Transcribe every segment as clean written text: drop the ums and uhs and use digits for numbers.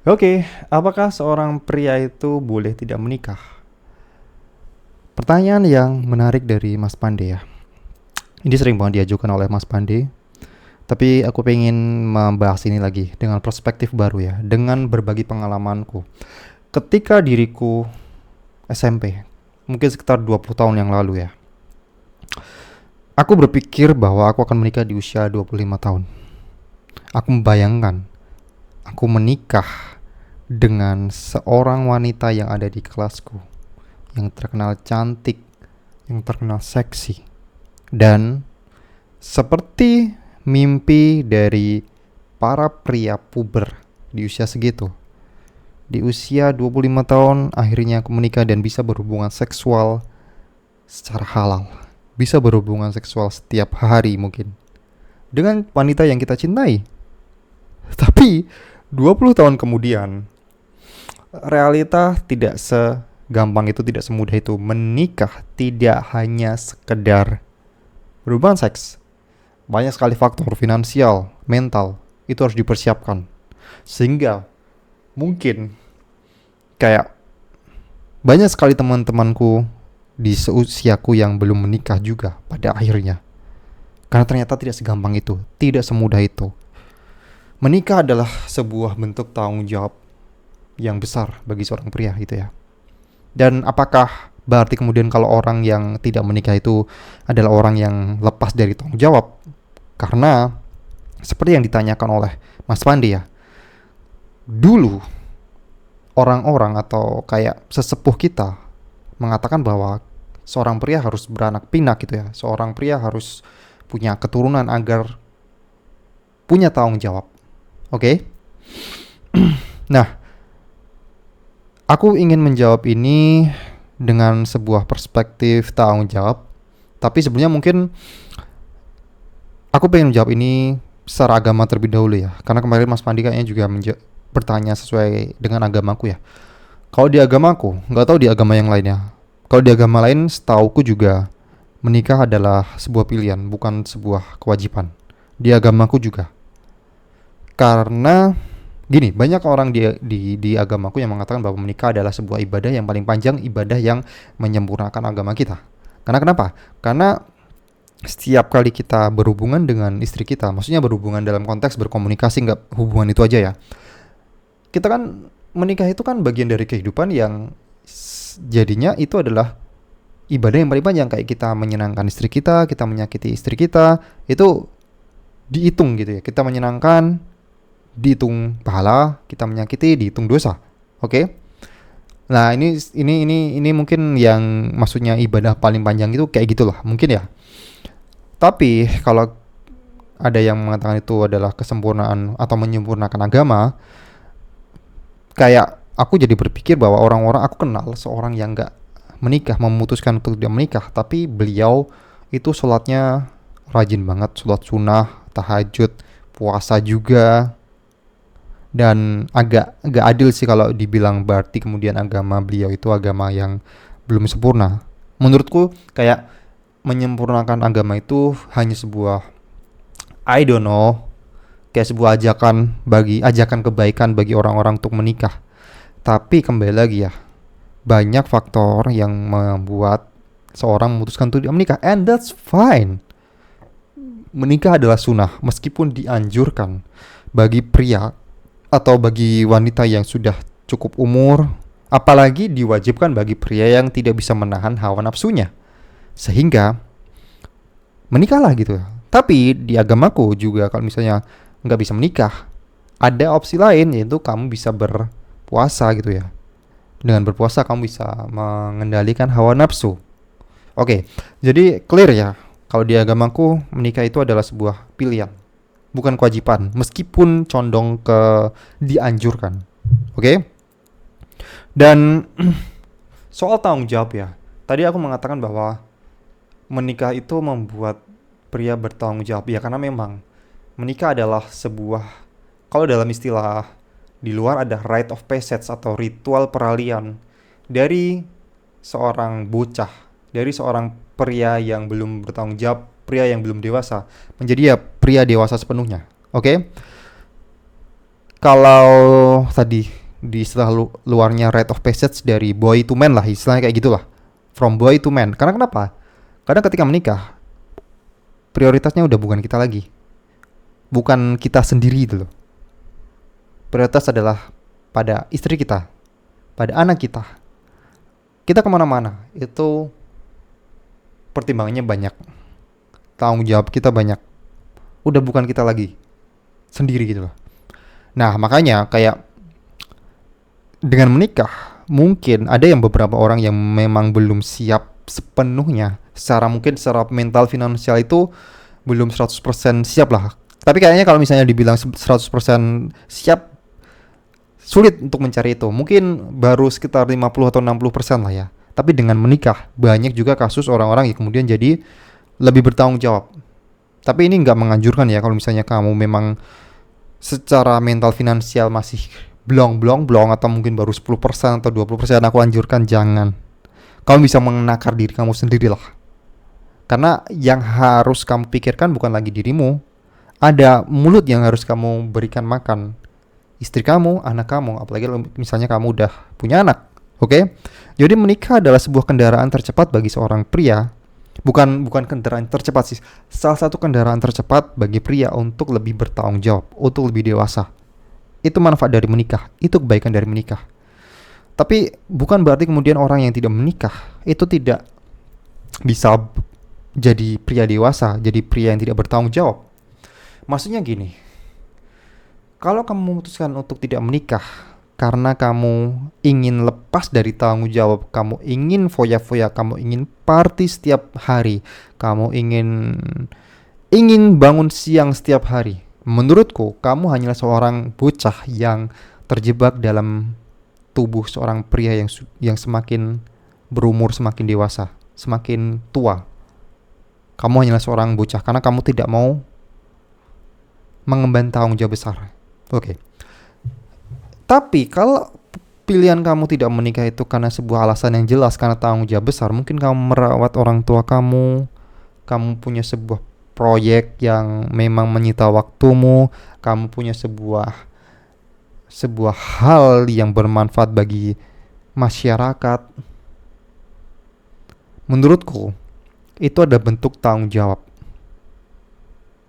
Oke, apakah seorang pria itu boleh tidak menikah? Pertanyaan yang menarik dari Mas Pande ya. Ini sering banget diajukan oleh Mas Pande, tapi aku pengen membahas ini lagi dengan perspektif baru ya, dengan berbagi pengalamanku. Ketika diriku SMP, mungkin sekitar 20 tahun yang lalu ya, aku berpikir bahwa aku akan menikah di usia 25 tahun. Aku membayangkan aku menikah dengan seorang wanita yang ada di kelasku, yang terkenal cantik, yang terkenal seksi. Dan seperti mimpi dari para pria puber di usia segitu, di usia 25 tahun akhirnya aku menikah dan bisa berhubungan seksual secara halal. Bisa berhubungan seksual setiap hari mungkin dengan wanita yang kita cintai. Tapi 20 tahun kemudian realita tidak segampang itu, tidak semudah itu. Menikah tidak hanya sekedar berhubungan seks. Banyak sekali faktor finansial, mental, itu harus dipersiapkan. Sehingga mungkin kayak banyak sekali teman-temanku di seusiaku yang belum menikah juga pada akhirnya. Karena ternyata tidak segampang itu, tidak semudah itu. Menikah adalah sebuah bentuk tanggung jawab yang besar bagi seorang pria gitu ya. Dan apakah berarti kemudian kalau orang yang tidak menikah itu adalah orang yang lepas dari tanggung jawab? Karena seperti yang ditanyakan oleh Mas Pandi ya, dulu orang-orang atau kayak sesepuh kita mengatakan bahwa seorang pria harus beranak pinak gitu ya. Seorang pria harus punya keturunan agar punya tanggung jawab. Oke? Nah, aku ingin menjawab ini dengan sebuah perspektif tanggung jawab. Tapi sebenarnya mungkin aku pengen menjawab ini secara agama terlebih dahulu ya. Karena kemarin Mas Pandi kayaknya juga bertanya sesuai dengan agamaku ya. Kalau di agamaku, nggak tahu di agama yang lainnya. Kalau di agama lain, setauku juga menikah adalah sebuah pilihan, bukan sebuah kewajiban. Di agamaku juga. Karena gini, banyak orang di agamaku yang mengatakan bahwa menikah adalah sebuah ibadah yang paling panjang, ibadah yang menyempurnakan agama kita. Karena kenapa? Karena setiap kali kita berhubungan dengan istri kita, maksudnya berhubungan dalam konteks berkomunikasi, nggak hubungan itu aja ya. Kita kan menikah itu kan bagian dari kehidupan yang jadinya itu adalah ibadah yang paling panjang. Kayak kita menyenangkan istri kita menyakiti istri kita, itu dihitung gitu ya. Kita menyenangkan, dihitung pahala, kita menyakiti, dihitung dosa. Oke? Nah, ini mungkin yang maksudnya ibadah paling panjang itu kayak gitulah, mungkin ya. Tapi kalau ada yang mengatakan itu adalah kesempurnaan atau menyempurnakan agama, kayak aku jadi berpikir bahwa orang-orang, aku kenal seorang yang nggak menikah, memutuskan untuk tidak menikah, tapi beliau itu sholatnya rajin banget, sholat sunnah, tahajud, puasa juga. Dan agak adil sih kalau dibilang berarti kemudian agama beliau itu agama yang belum sempurna. Menurutku kayak menyempurnakan agama itu hanya sebuah, I don't know, kayak sebuah ajakan kebaikan bagi orang-orang untuk menikah. Tapi kembali lagi ya, banyak faktor yang membuat seorang memutuskan untuk tidak menikah, and that's fine. Menikah adalah sunnah meskipun dianjurkan bagi pria atau bagi wanita yang sudah cukup umur, apalagi diwajibkan bagi pria yang tidak bisa menahan hawa nafsunya, sehingga menikahlah gitu. Tapi di agamaku juga kalau misalnya nggak bisa menikah, ada opsi lain, yaitu kamu bisa berpuasa gitu ya. Dengan berpuasa kamu bisa mengendalikan hawa nafsu. Oke, jadi clear ya. Kalau di agamaku menikah itu adalah sebuah pilihan, bukan kewajiban, meskipun condong ke dianjurkan. Oke? Dan soal tanggung jawab ya. Tadi aku mengatakan bahwa menikah itu membuat pria bertanggung jawab ya, karena memang menikah adalah sebuah, kalau dalam istilah di luar ada rite of passage atau ritual peralihan dari seorang bocah, dari seorang pria yang belum bertanggung jawab, pria yang belum dewasa, menjadi ya pria dewasa sepenuhnya. Oke? Kalau tadi di istilah luarnya rite of passage dari boy to man lah, istilahnya kayak gitulah. From boy to man. Karena kenapa? Karena ketika menikah, prioritasnya udah bukan kita lagi. Bukan kita sendiri itu loh. Prioritas adalah pada istri kita, pada anak kita. Kita kemana-mana, itu pertimbangannya banyak. Tanggung jawab kita banyak. Udah bukan kita lagi. Sendiri gitu loh. Nah, makanya kayak dengan menikah, mungkin ada yang beberapa orang yang memang belum siap sepenuhnya. Secara mental finansial itu belum 100% siap lah. Tapi kayaknya kalau misalnya dibilang 100% siap, sulit untuk mencari itu. Mungkin baru sekitar 50 atau 60% lah ya. Tapi dengan menikah, banyak juga kasus orang-orang yang kemudian jadi lebih bertanggung jawab. Tapi ini nggak menganjurkan ya kalau misalnya kamu memang secara mental finansial masih blong atau mungkin baru 10% atau 20%, aku anjurkan jangan. Kamu bisa menakar diri kamu sendirilah. Karena yang harus kamu pikirkan bukan lagi dirimu. Ada mulut yang harus kamu berikan makan. Istri kamu, anak kamu, apalagi misalnya kamu udah punya anak. Oke? Jadi menikah adalah sebuah kendaraan tercepat bagi seorang pria. Bukan kendaraan tercepat sih. Salah satu kendaraan tercepat bagi pria untuk lebih bertanggung jawab, untuk lebih dewasa. Itu manfaat dari menikah, itu kebaikan dari menikah. Tapi bukan berarti kemudian orang yang tidak menikah itu tidak bisa jadi pria dewasa, jadi pria yang tidak bertanggung jawab. Maksudnya gini, kalau kamu memutuskan untuk tidak menikah karena kamu ingin lepas dari tanggung jawab, kamu ingin foya-foya, kamu ingin party setiap hari, kamu ingin bangun siang setiap hari, menurutku kamu hanyalah seorang bocah yang terjebak dalam tubuh seorang pria yang semakin berumur, semakin dewasa, semakin tua. Kamu hanyalah seorang bocah karena kamu tidak mau mengemban tanggung jawab besar. Oke. Tapi kalau pilihan kamu tidak menikah itu karena sebuah alasan yang jelas, karena tanggung jawab besar, mungkin kamu merawat orang tua kamu, kamu punya sebuah proyek yang memang menyita waktumu, kamu punya sebuah hal yang bermanfaat bagi masyarakat. Menurutku, itu ada bentuk tanggung jawab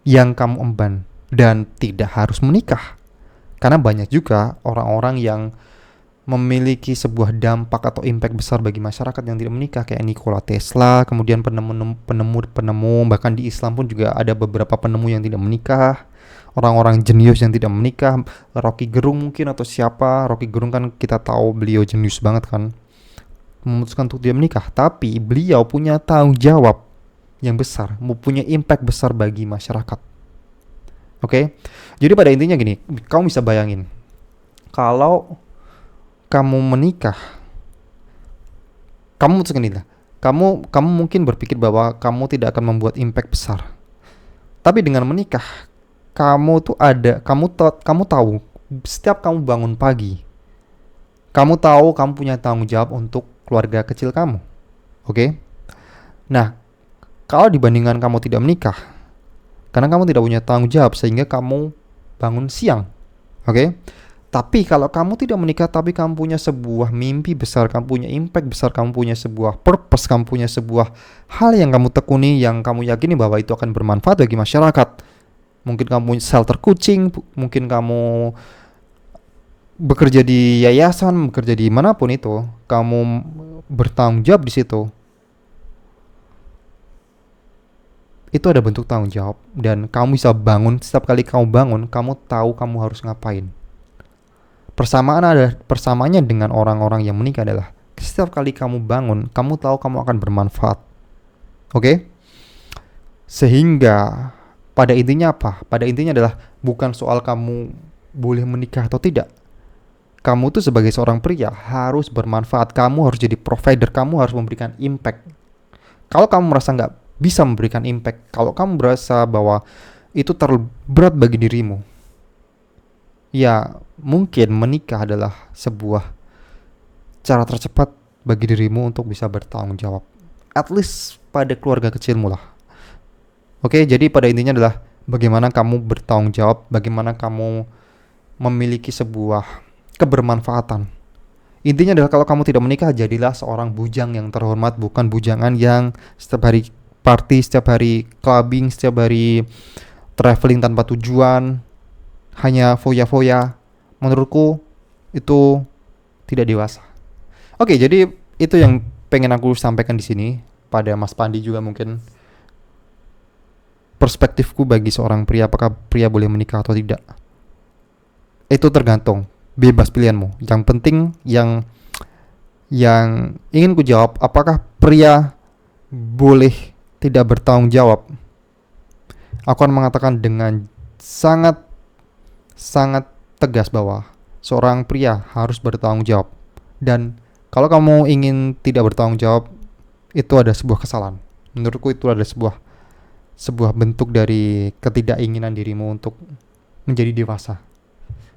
yang kamu emban dan tidak harus menikah. Karena banyak juga orang-orang yang memiliki sebuah dampak atau impact besar bagi masyarakat yang tidak menikah, kayak Nikola Tesla, kemudian penemu, bahkan di Islam pun juga ada beberapa penemu yang tidak menikah, orang-orang jenius yang tidak menikah. Rocky Gerung mungkin, atau siapa. Rocky Gerung kan kita tahu beliau jenius banget kan, memutuskan untuk tidak menikah, tapi beliau punya tanggung jawab yang besar, punya impact besar bagi masyarakat. Oke? Jadi pada intinya gini, kamu bisa bayangin kalau kamu menikah, kamu memutuskan ini lah. Kamu mungkin berpikir bahwa kamu tidak akan membuat impact besar. Tapi dengan menikah, kamu tahu setiap kamu bangun pagi, kamu tahu kamu punya tanggung jawab untuk keluarga kecil kamu. Oke? Nah, kalau dibandingkan kamu tidak menikah, karena kamu tidak punya tanggung jawab sehingga kamu bangun siang. Oke? Tapi kalau kamu tidak menikah tapi kamu punya sebuah mimpi besar, kamu punya impact besar, kamu punya sebuah purpose, kamu punya sebuah hal yang kamu tekuni, yang kamu yakini bahwa itu akan bermanfaat bagi masyarakat. Mungkin kamu punya shelter kucing, mungkin kamu bekerja di yayasan, bekerja di manapun itu, kamu bertanggung jawab di situ. Itu ada bentuk tanggung jawab, dan kamu bisa bangun, setiap kali kamu bangun, kamu tahu kamu harus ngapain. Persamaannya dengan orang-orang yang menikah adalah setiap kali kamu bangun, kamu tahu kamu akan bermanfaat. Oke? Sehingga pada intinya apa? Pada intinya adalah bukan soal kamu boleh menikah atau tidak. Kamu tuh sebagai seorang pria harus bermanfaat, kamu harus jadi provider, kamu harus memberikan impact. Kalau kamu merasa nggak bisa memberikan impact, kalau kamu merasa bahwa itu terlalu berat bagi dirimu, ya mungkin menikah adalah sebuah cara tercepat bagi dirimu untuk bisa bertanggung jawab, at least pada keluarga kecilmu lah. Oke, jadi pada intinya adalah bagaimana kamu bertanggung jawab, bagaimana kamu memiliki sebuah kebermanfaatan. Intinya adalah kalau kamu tidak menikah, jadilah seorang bujang yang terhormat, bukan bujangan yang setiap hari party, setiap hari clubbing, setiap hari traveling tanpa tujuan, hanya foya-foya. Menurutku itu tidak dewasa. Oke, jadi itu yang pengen aku sampaikan di sini pada Mas Pandi juga mungkin perspektifku bagi seorang pria, apakah pria boleh menikah atau tidak. Itu tergantung, bebas pilihanmu. Yang penting yang ingin ku jawab, apakah pria boleh tidak bertanggung jawab? Aku akan mengatakan dengan sangat sangat tegas bahwa seorang pria harus bertanggung jawab. Dan kalau kamu ingin tidak bertanggung jawab, itu ada sebuah kesalahan. Menurutku itu ada sebuah bentuk dari ketidakinginan dirimu untuk menjadi dewasa.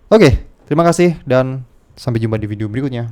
Oke, terima kasih dan sampai jumpa di video berikutnya.